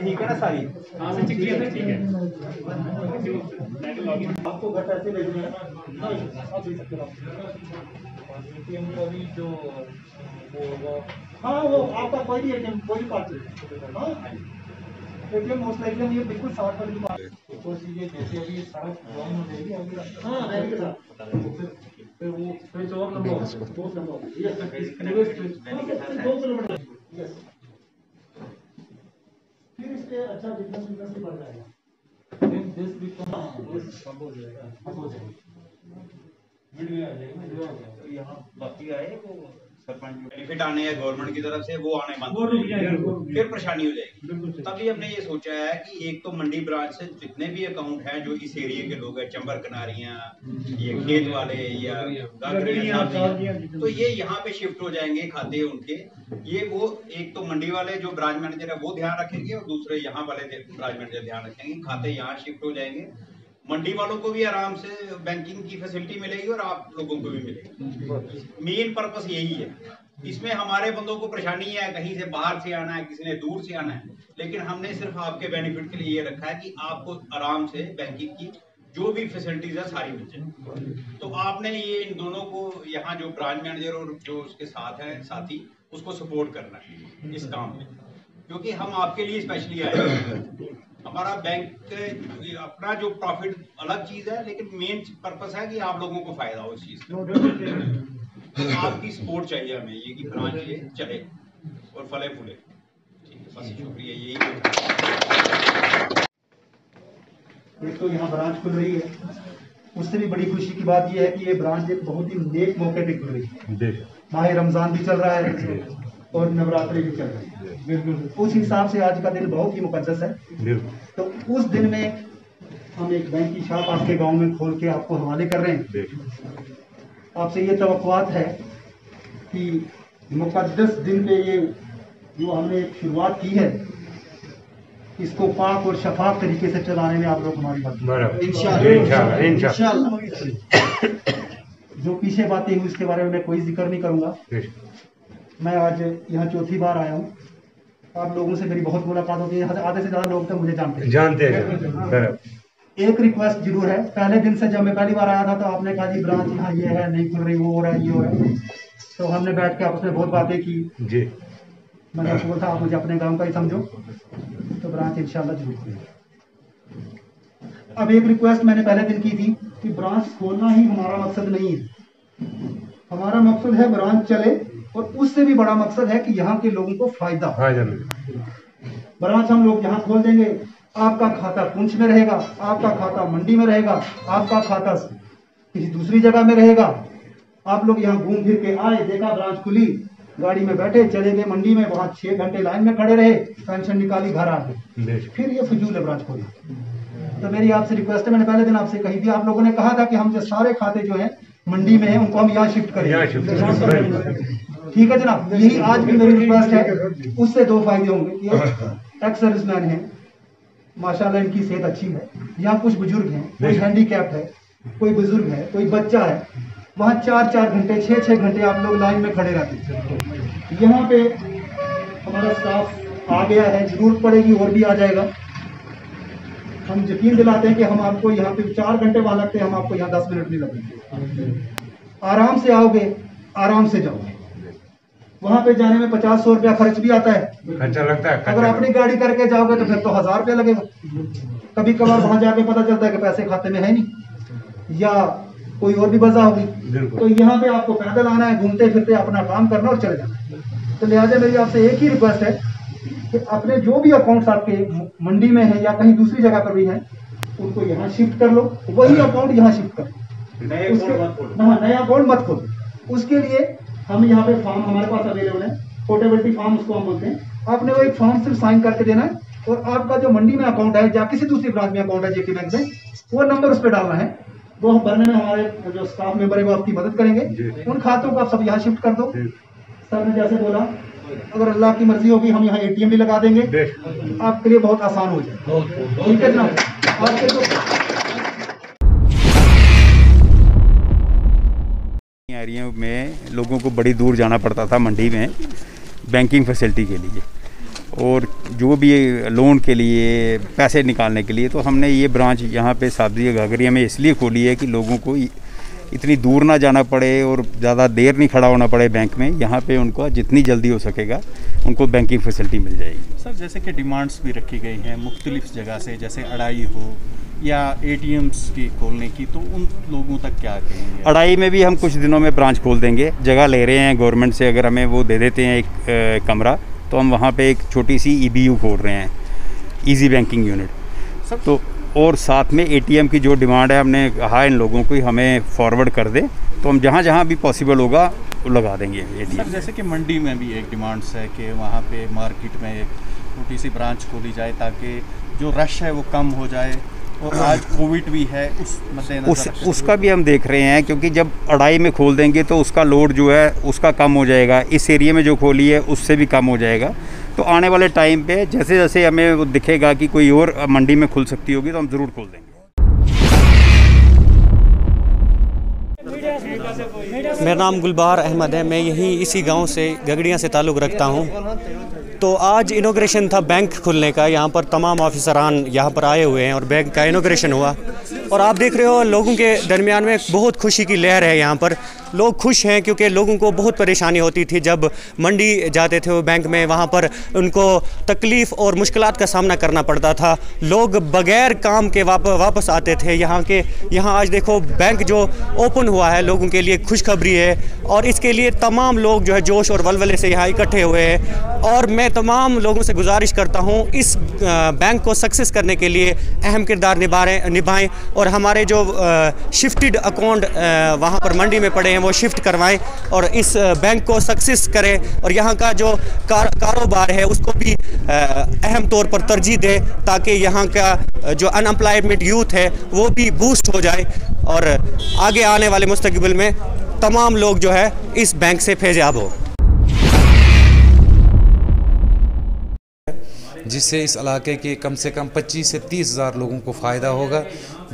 ठीक है ना सारी? हाँ से चेक किया था, ठीक है। आपको घर पैसे भेजने हैं ना, आप दे सकते हो। एटीएम का भी जो वो होगा, हाँ वो आपका कोई भी एटीएम कोई भी पार्टी, हाँ एटीएम मोस्ट लाइकली ये बिल्कुल 60 वाली बात है। तो चीजें जैसे अभी सड़क ब्लॉक हो जाएगी अभी, हाँ बैंक के साथ फिर वो स्विच ऑफ नंबर 2 नंबर ये 2 किलोमीटर यस। फिर इसके अच्छा बिजनेस भी बढ़ जाएगा। दिस सब हो जाएगा, सब हो जाएगा, वीडियो आ जाएगा। तो यहाँ बाकी आए वो सरपंच बेनिफिट आने हैं गवर्नमेंट की तरफ से, वो आने बंद हो जाएंगे, फिर परेशानी हो जाएगी। तभी हमने ये सोचा है कि एक तो मंडी ब्रांच से जितने भी अकाउंट हैं जो इस एरिया के लोग हैं, चंबर कनारियां, ये खेत वाले या गागरियां, तो ये यहाँ पे शिफ्ट हो जाएंगे खाते उनके। ये वो एक तो मंडी वाले जो ब्रांच मैनेजर है वो ध्यान रखेंगे और दूसरे यहाँ वाले ब्रांच मैनेजर ध्यान रखेंगे, खाते यहाँ शिफ्ट हो जाएंगे। मंडी वालों को भी आराम से बैंकिंग की फैसिलिटी मिलेगी और आप लोगों को भी मिलेगी। मेन पर्पस यही है। इसमें हमारे बंदों को परेशानी है, कहीं से बाहर से आना है, किसी ने दूर से आना है, लेकिन हमने सिर्फ आपके बेनिफिट के लिए ये रखा है कि आपको आराम से बैंकिंग की जो भी फैसिलिटीज है सारी मिल जाए। तो आपने ये इन दोनों को यहाँ जो ब्रांच मैनेजर और जो उसके साथ है साथी, उसको सपोर्ट करना है इस काम में, क्योंकि हम आपके लिए स्पेशली आए हैं। हमारा बैंक अपना जो प्रॉफिट अलग चीज है, लेकिन मेन पर्पस है कि आप लोगों को फायदा हो इस चीज का। तो आपकी सपोर्ट चाहिए हमें, ये कि ब्रांच ये चले और फले फूले। ठीक है, बस शुक्रिया, यही। एक तो यहाँ ब्रांच खुल रही है, उससे भी बड़ी खुशी की बात यह है कि ये ब्रांच एक बहुत ही नेक मौके पे खुल रही है। माह रमजान भी चल रहा है और नवरात्रि भी चल रही है, उस हिसाब से आज का दिन बहुत ही मुकद्दस है। तो उस दिन में हम एक बैंक की शॉप आपके गांव में खोल के आपको हवाले कर रहे हैं। आपसे ये तवक्कुआत है कि मुकद्दस दिन पे ये जो हमने शुरुआत की है, इसको पाक और शफाफ तरीके से चलाने में आप लोग हमारी मदद इंशाअल्लाह। जो पीछे बातें हुई उसके बारे में मैं कोई जिक्र नहीं करूंगा। मैं आज यहाँ चौथी बार आया हूँ, आप लोगों से मेरी बहुत मुलाकात होती है, आधे से ज्यादा लोग तो मुझे जानते हैं। एक रिक्वेस्ट जरूर है, पहले दिन से जब मैं पहली बार आया था तो आपने कहा जी ब्रांच यहाँ ये है, नहीं खुल रही, वो हो रहा है, ये हो रहा है। तो हमने बैठ के आपस में बहुत बातें की जी। मैंने आपको बोला था आप मुझे अपने गांव का ही समझो, तो ब्रांच इंशाल्लाह जरूर खुलेगी। अब एक रिक्वेस्ट मैंने पहले दिन की थी कि ब्रांच खोलना ही हमारा मकसद नहीं है, हमारा मकसद है ब्रांच चले, और उससे भी बड़ा मकसद है कि यहाँ के लोगों को फायदा। ब्रांच हम लोग यहाँ खोल देंगे, आपका खाता पुंछ में रहेगा, आपका खाता मंडी में रहेगा, आपका खाता किसी दूसरी जगह में रहेगा। आप लोग यहाँ घूम फिर के आए, देखा ब्रांच खुली, गाड़ी में बैठे चले गए मंडी में, वहां 6 घंटे लाइन में खड़े रहे, पेंशन निकाली, घर आ गए, फिर ये फजूल है ब्रांच खोली। तो मेरी आपसे रिक्वेस्ट है, मैंने पहले दिन आपसे कही थी, आप लोगों ने कहा था कि हम जो सारे खाते जो है मंडी में है उनको हम यहाँ शिफ्ट करें। ठीक है जनाब, यही आज भी मेरी रिक्वेस्ट है। उससे 2 फायदे होंगे। एक्स सर्विसमैन है, माशाल्लाह इनकी सेहत अच्छी है, यहाँ कुछ बुजुर्ग हैं, कोई हैंडीकैप्ड है, कोई बुजुर्ग है, कोई बच्चा है, वहाँ 4-4 घंटे 6-6 घंटे आप लोग लाइन में खड़े रहते हैं। यहाँ पे हमारा स्टाफ आ गया है, जरूरत पड़ेगी और भी आ जाएगा। हम यकीन दिलाते हैं कि हम आपको यहाँ पे 4 घंटे वहां लगते हैं, हम आपको यहाँ 10 मिनट नहीं लगेंगे। आराम से आओगे, आराम से जाओगे। वहां पे जाने में 50-100 रुपया खर्च भी आता है, खर्चा लगता है। अगर अपनी गाड़ी करके जाओगे तो फिर तो 1000 रुपया लगेगा। कभी कभार वहां जाके पता चलता है कि पैसे खाते में है नहीं, या कोई और भी वजह होगी। तो यहाँ पे आपको पैदल आना है, घूमते फिरते अपना काम करना और चले जाना। तो लिहाजा मेरी आपसे एक ही रिक्वेस्ट है कि अपने जो भी अकाउंट्स आपके मंडी में है या कहीं दूसरी जगह पर भी हैं, उनको यहाँ शिफ्ट कर लो, वही अकाउंट यहाँ शिफ्ट कर लो। नया अकाउंट मत खोल। उसके लिए हम यहाँ पे फॉर्म हमारे पास अवेलेबल है, पोर्टेबिलिटी फॉर्म उसको हम बोलते हैं। आपने वो एक फॉर्म सिर्फ साइन करके देना है और आपका जो मंडी में अकाउंट है या किसी दूसरी ब्रांच में अकाउंट है जेके बैंक में, वो नंबर उस पर डालना है। वो भरने में हमारे जो स्टाफ मेंबर है वो आपकी मदद करेंगे। उन खातों को आप सब यहाँ शिफ्ट कर दो। सर ने जैसे बोला, अगर अल्लाह की मर्जी होगी हम यहाँ एटीएम भी लगा देंगे, आपके लिए बहुत आसान हो जाए। ठीक है ना? आपके तो एरिया में लोगों को बड़ी दूर जाना पड़ता था मंडी में बैंकिंग फैसिलिटी के लिए और जो भी लोन के लिए, पैसे निकालने के लिए, तो हमने ये ब्रांच यहाँ पे साबजिया घाघरिया में इसलिए खोली है कि लोगों को इतनी दूर ना जाना पड़े और ज़्यादा देर नहीं खड़ा होना पड़े बैंक में। यहाँ पे उनको जितनी जल्दी हो सकेगा उनको बैंकिंग फैसिलिटी मिल जाएगी। सर, जैसे कि डिमांड्स भी रखी गई हैं मुख्तलिफ जगह से, जैसे अड़ाई हो या एटीएम्स की खोलने की, तो उन लोगों तक क्या कहेंगे? अड़ाई में भी हम कुछ दिनों में ब्रांच खोल देंगे। जगह ले रहे हैं गवर्नमेंट से, अगर हमें वो दे देते हैं एक कमरा, तो हम वहाँ पे एक छोटी सी EBU खोल रहे हैं, इजी बैंकिंग यूनिट। सब तो और साथ में एटीएम की जो डिमांड है, हमने कहा इन लोगों को हमें फॉरवर्ड कर दे, तो हम जहाँ जहाँ भी पॉसिबल होगा वो लगा देंगे एटीएम। सर, जैसे कि मंडी में भी एक डिमांड्स है कि वहाँ पे मार्केट में एक छोटी सी ब्रांच खोली जाए ताकि जो रश है वो कम हो जाए, और आज कोविड भी है, उसका भी हम देख रहे हैं, क्योंकि जब अड़ाई में खोल देंगे तो उसका लोड जो है उसका कम हो जाएगा। इस एरिया में जो खोली है उससे भी कम हो जाएगा। तो आने वाले टाइम पे जैसे जैसे हमें वो दिखेगा कि कोई और मंडी में खुल सकती होगी तो हम ज़रूर खोल देंगे। मेरा नाम गुलबहार अहमद है, मैं यहीं इसी गांव से गगड़िया से ताल्लुक़ रखता हूं। तो आज इनॉग्रेशन था बैंक खुलने का, यहाँ पर तमाम ऑफिसरान यहाँ पर आए हुए हैं और बैंक का इनॉग्रेशन हुआ और आप देख रहे हो लोगों के दरमियान में बहुत खुशी की लहर है। यहाँ पर लोग खुश हैं क्योंकि लोगों को बहुत परेशानी होती थी जब मंडी जाते थे वो बैंक में, वहाँ पर उनको तकलीफ़ और मुश्किलात का सामना करना पड़ता था। लोग बग़ैर काम के वापस आते थे यहाँ आज देखो बैंक जो ओपन हुआ है लोगों के लिए खुशखबरी है और इसके लिए तमाम लोग जो है जोश और वलवले से यहाँ इकट्ठे हुए हैं। और मैं तमाम लोगों से गुजारिश करता हूँ इस बैंक को सक्सेस करने के लिए अहम किरदार निभाएं और हमारे जो शिफ्टेड अकाउंट वहाँ पर मंडी में पड़े हैं वो शिफ्ट करवाएं और इस बैंक को सक्सेस करें और यहाँ का जो कारोबार है उसको भी अहम तौर पर तरजीह दें ताकि यहाँ का जो अनएम्प्लॉयमेंट यूथ है वो भी बूस्ट हो जाए और आगे आने वाले मुस्तकबिल में तमाम लोग जो है इस बैंक से फैज़याब हो, जिससे इस इलाके के कम से कम 25 से 30 हज़ार लोगों को फ़ायदा होगा।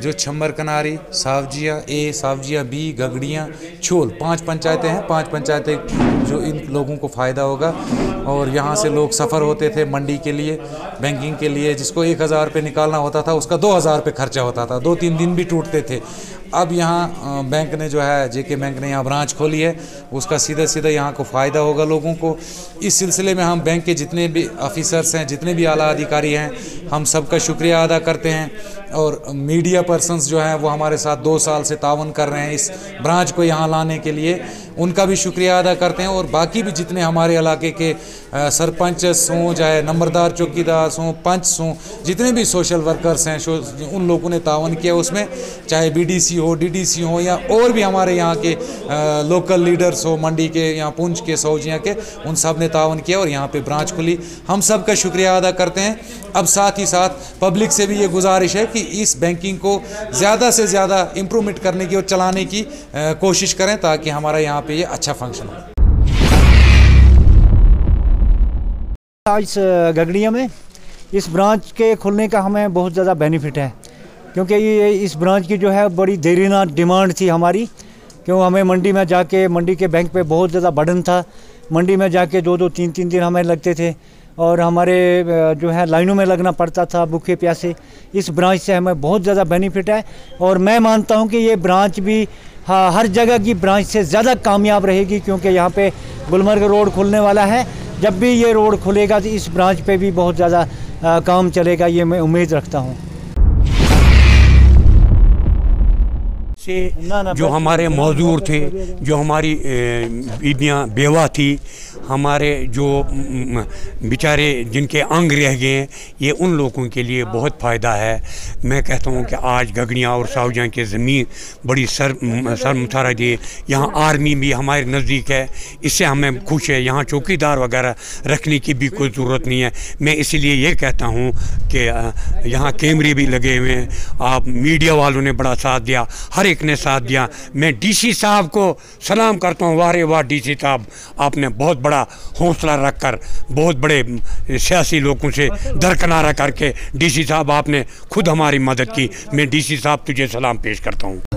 जो छम्बर कनारी, सावजिया ए, सावजिया बी, गगड़ियाँ, छोल 5 पंचायतें हैं, 5 पंचायतें जो इन लोगों को फ़ायदा होगा। और यहाँ से लोग सफ़र होते थे मंडी के लिए, बैंकिंग के लिए, जिसको 1000 रुपये निकालना होता था उसका 2000 रुपये खर्चा होता था, 2-3 दिन भी टूटते थे। अब यहाँ बैंक ने जो है जेके बैंक ने यहाँ ब्रांच खोली है, उसका सीधा यहाँ को फ़ायदा होगा लोगों को। इस सिलसिले में हम बैंक के जितने भी ऑफिसर्स हैं, जितने भी आला अधिकारी हैं, हम सबका शुक्रिया अदा करते हैं। और मीडिया पर्सन्स जो हैं वो हमारे साथ 2 साल से तावन कर रहे हैं इस ब्रांच को यहाँ लाने के लिए, उनका भी शुक्रिया अदा करते हैं। और बाकी भी जितने हमारे इलाके के सरपंच हों, चाहे नंबरदार चौकीदार हों, पंच हों, जितने भी सोशल वर्कर्स हैं, उन लोगों ने तावन किया उसमें, चाहे BDC हो, DDC हो या और भी हमारे यहाँ के लोकल लीडर्स हो, मंडी के, यहाँ पुंछ के, सौजिया के, उन सब ने तावन किया और यहाँ पे ब्रांच खुली। हम सब का शुक्रिया अदा करते हैं। अब साथ ही साथ पब्लिक से भी ये गुजारिश है कि इस बैंकिंग को ज़्यादा से ज़्यादा इम्प्रूवमेंट करने की और चलाने की कोशिश करें ताकि हमारा यहाँ पे ये अच्छा फंक्शन हो। आज गगड़िया में इस ब्रांच के खुलने का हमें बहुत ज़्यादा बेनिफिट है क्योंकि ये इस ब्रांच की जो है बड़ी देरीना डिमांड थी हमारी, क्यों हमें मंडी में जाके, मंडी के बैंक पे बहुत ज़्यादा बर्डन था। मंडी में जाके 2-2, 3-3 दिन हमें लगते थे और हमारे जो है लाइनों में लगना पड़ता था भूखे प्यासे। इस ब्रांच से हमें बहुत ज़्यादा बेनिफिट है और मैं मानता हूँ कि ये ब्रांच भी हर जगह की ब्रांच से ज़्यादा कामयाब रहेगी क्योंकि यहाँ पे गुलमर्ग रोड खुलने वाला है। जब भी ये रोड खुलेगा तो इस ब्रांच पे भी बहुत ज़्यादा काम चलेगा, ये मैं उम्मीद रखता हूँ। से जो हमारे मजदूर थे, जो हमारी बीबियाँ बेवा थी, हमारे जो बेचारे जिनके अंग रह गए, ये उन लोगों के लिए बहुत फ़ायदा है। मैं कहता हूँ कि आज गगड़ियाँ और सावजियाँ की ज़मीन बड़ी सरमथारा दी। यहाँ आर्मी भी हमारे नज़दीक है, इससे हमें खुश है। यहाँ चौकीदार वगैरह रखने की भी कोई ज़रूरत नहीं है। मैं इसलिए ये कहता हूँ कि यहाँ कैमरे भी लगे हुए हैं, आप मीडिया वालों ने बड़ा साथ दिया, हर एक ने साथ दिया। मैं डीसी साहब को सलाम करता हूँ, वाह रे वाह डीसी साहब, आपने बहुत बड़ा हौसला रखकर बहुत बड़े सियासी लोगों से दरकिनारा करके डीसी साहब आपने खुद हमारी मदद की। मैं डीसी साहब तुझे सलाम पेश करता हूँ।